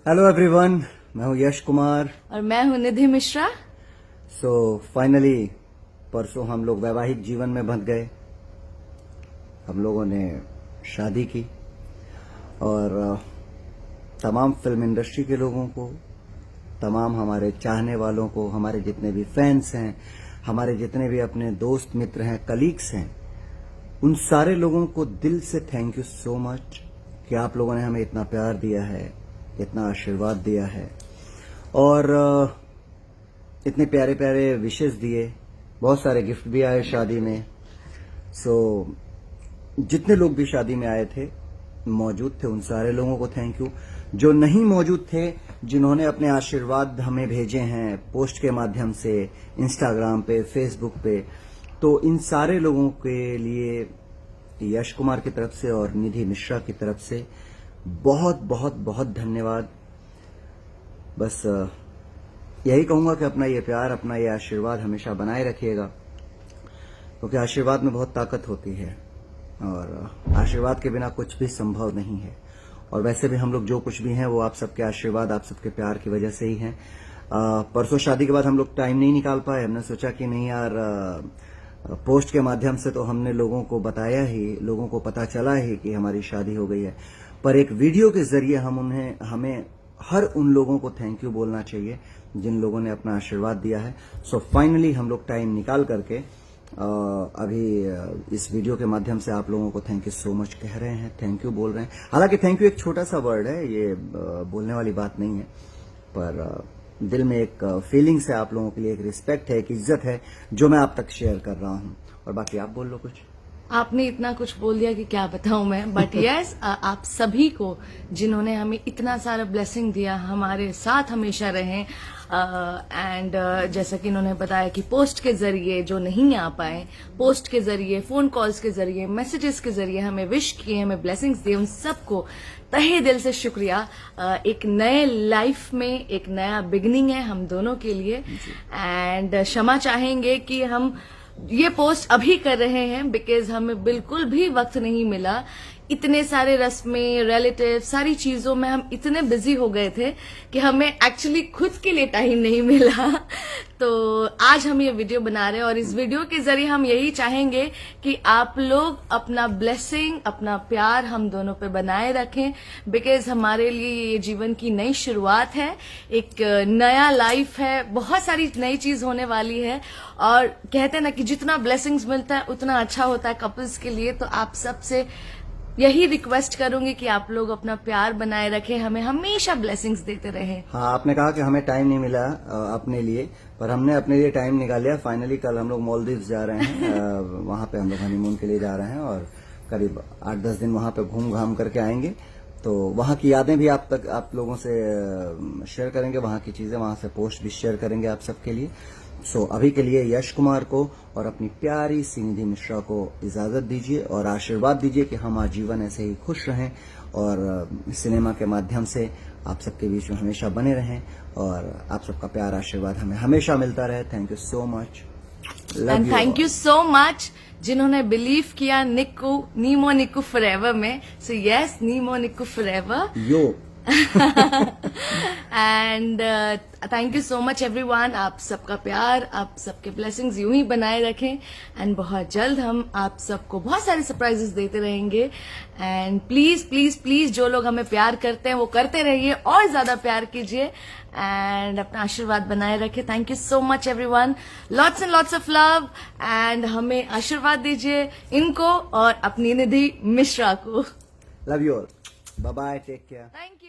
Hello everyone, मैं हूं यश कुमार। और मैं हूं निधि मिश्रा। फाइनली परसों हम लोग वैवाहिक जीवन में बंध गए। हम लोगों ने शादी की और तमाम फिल्म इंडस्ट्री के लोगों को, तमाम हमारे चाहने वालों को, हमारे जितने भी फैंस हैं, हमारे जितने भी अपने दोस्त मित्र हैं, कलीग्स हैं, उन सारे लोगों को दिल से थैंक यू सो मच कि आप लोगों ने हमें इतना प्यार दिया है, इतना आशीर्वाद दिया है और इतने प्यारे प्यारे विशेस दिए। बहुत सारे गिफ्ट भी आए शादी में। जितने लोग भी शादी में आए थे, मौजूद थे, उन सारे लोगों को थैंक यू। जो नहीं मौजूद थे, जिन्होंने अपने आशीर्वाद हमें भेजे हैं पोस्ट के माध्यम से, इंस्टाग्राम पे, फेसबुक पे, तो इन सारे लोगों के लिए यश कुमार की तरफ से और निधि मिश्रा की तरफ से बहुत बहुत बहुत धन्यवाद। बस यही कहूंगा कि अपना ये प्यार, अपना ये आशीर्वाद हमेशा बनाए रखिएगा, क्योंकि आशीर्वाद में बहुत ताकत होती है और आशीर्वाद के बिना कुछ भी संभव नहीं है। और वैसे भी हम लोग जो कुछ भी हैं वो आप सबके आशीर्वाद, आप सबके प्यार की वजह से ही हैं। परसों शादी के बाद हम लोग टाइम नहीं निकाल पाए। हमने सोचा कि नहीं यार, पोस्ट के माध्यम से तो हमने लोगों को बताया ही, लोगों को पता चला ही कि हमारी शादी हो गई है, पर एक वीडियो के जरिए हमें हर उन लोगों को थैंक यू बोलना चाहिए जिन लोगों ने अपना आशीर्वाद दिया है। फाइनली हम लोग टाइम निकाल करके अभी इस वीडियो के माध्यम से आप लोगों को थैंक यू सो मच कह रहे हैं, थैंक यू बोल रहे हैं। हालांकि थैंक यू एक छोटा सा वर्ड है, ये बोलने वाली बात नहीं है, पर दिल में एक फीलिंग्स है, आप लोगों के लिए एक रिस्पेक्ट है, एक इज्जत है, जो मैं आप तक शेयर कर रहा हूं। और बाकी आप बोल लो कुछ। आपने इतना कुछ बोल दिया कि क्या बताऊं मैं, बट यस, आप सभी को जिन्होंने हमें इतना सारा ब्लेसिंग दिया, हमारे साथ हमेशा रहें। एंड जैसा कि इन्होंने बताया कि पोस्ट के जरिए जो नहीं आ पाए, पोस्ट के जरिए, फोन कॉल्स के जरिए, मैसेजेस के जरिए हमें विश किए, हमें ब्लेसिंग्स दिए, उन सबको तहे दिल से शुक्रिया। एक नए लाइफ में एक नया बिगनिंग है हम दोनों के लिए। एंड क्षमा चाहेंगे कि हम ये पोस्ट अभी कर रहे हैं बिकॉज हमें बिल्कुल भी वक्त नहीं मिला। इतने सारे रस्में, रिलेटिव, सारी चीजों में हम इतने बिजी हो गए थे कि हमें एक्चुअली खुद के लिए टाइम नहीं मिला। तो आज हम ये वीडियो बना रहे हैं और इस वीडियो के जरिए हम यही चाहेंगे कि आप लोग अपना ब्लेसिंग, अपना प्यार हम दोनों पे बनाए रखें, बिकॉज हमारे लिए ये जीवन की नई शुरुआत है, एक नया लाइफ है, बहुत सारी नई चीज होने वाली है। और कहते हैं ना कि जितना ब्लेसिंग्स मिलता है उतना अच्छा होता है कपल्स के लिए। तो आप सबसे यही रिक्वेस्ट करूंगी कि आप लोग अपना प्यार बनाए रखें, हमें हमेशा ब्लेसिंग्स देते रहें। हाँ, आपने कहा कि हमें टाइम नहीं मिला अपने लिए, पर हमने अपने लिए टाइम निकाल लिया। फाइनली कल हम लोग मालदीव्स जा रहे हैं। वहां पे हम लोग हनीमून के लिए जा रहे हैं और करीब 8-10 दिन वहां पे घूम घाम करके आएंगे। तो वहां की यादें भी आप लोगों से शेयर करेंगे, वहां की चीजें, वहां से पोस्ट भी शेयर करेंगे आप सबके लिए। अभी के लिए यश कुमार को और अपनी प्यारी सी निधि मिश्रा को इजाजत दीजिए और आशीर्वाद दीजिए कि हम आजीवन ऐसे ही खुश रहें और सिनेमा के माध्यम से आप सबके बीच में हमेशा बने रहें और आप सबका प्यार, आशीर्वाद हमें हमेशा मिलता रहे। Thank you so much. And thank you so much जिन्होंने बिलीव किया नीमो निक्कू फॉरएवर में। So yes, Nemo Nikku forever yo. And thank you so much everyone. आप सबका प्यार, आप सबके ब्लेसिंग्स यूं ही बनाए रखें। एंड बहुत जल्द हम आप सबको बहुत सारे सरप्राइजेस देते रहेंगे। एंड प्लीज प्लीज प्लीज जो लोग हमें प्यार करते हैं वो करते रहिए, और ज्यादा प्यार कीजिए एंड अपना आशीर्वाद बनाए रखें। Thank you so much everyone. Lots and lots of love. And हमें आशीर्वाद दीजिए, इनको और अपनी निधि मिश्रा को। Love you all. Bye bye, take care. Thank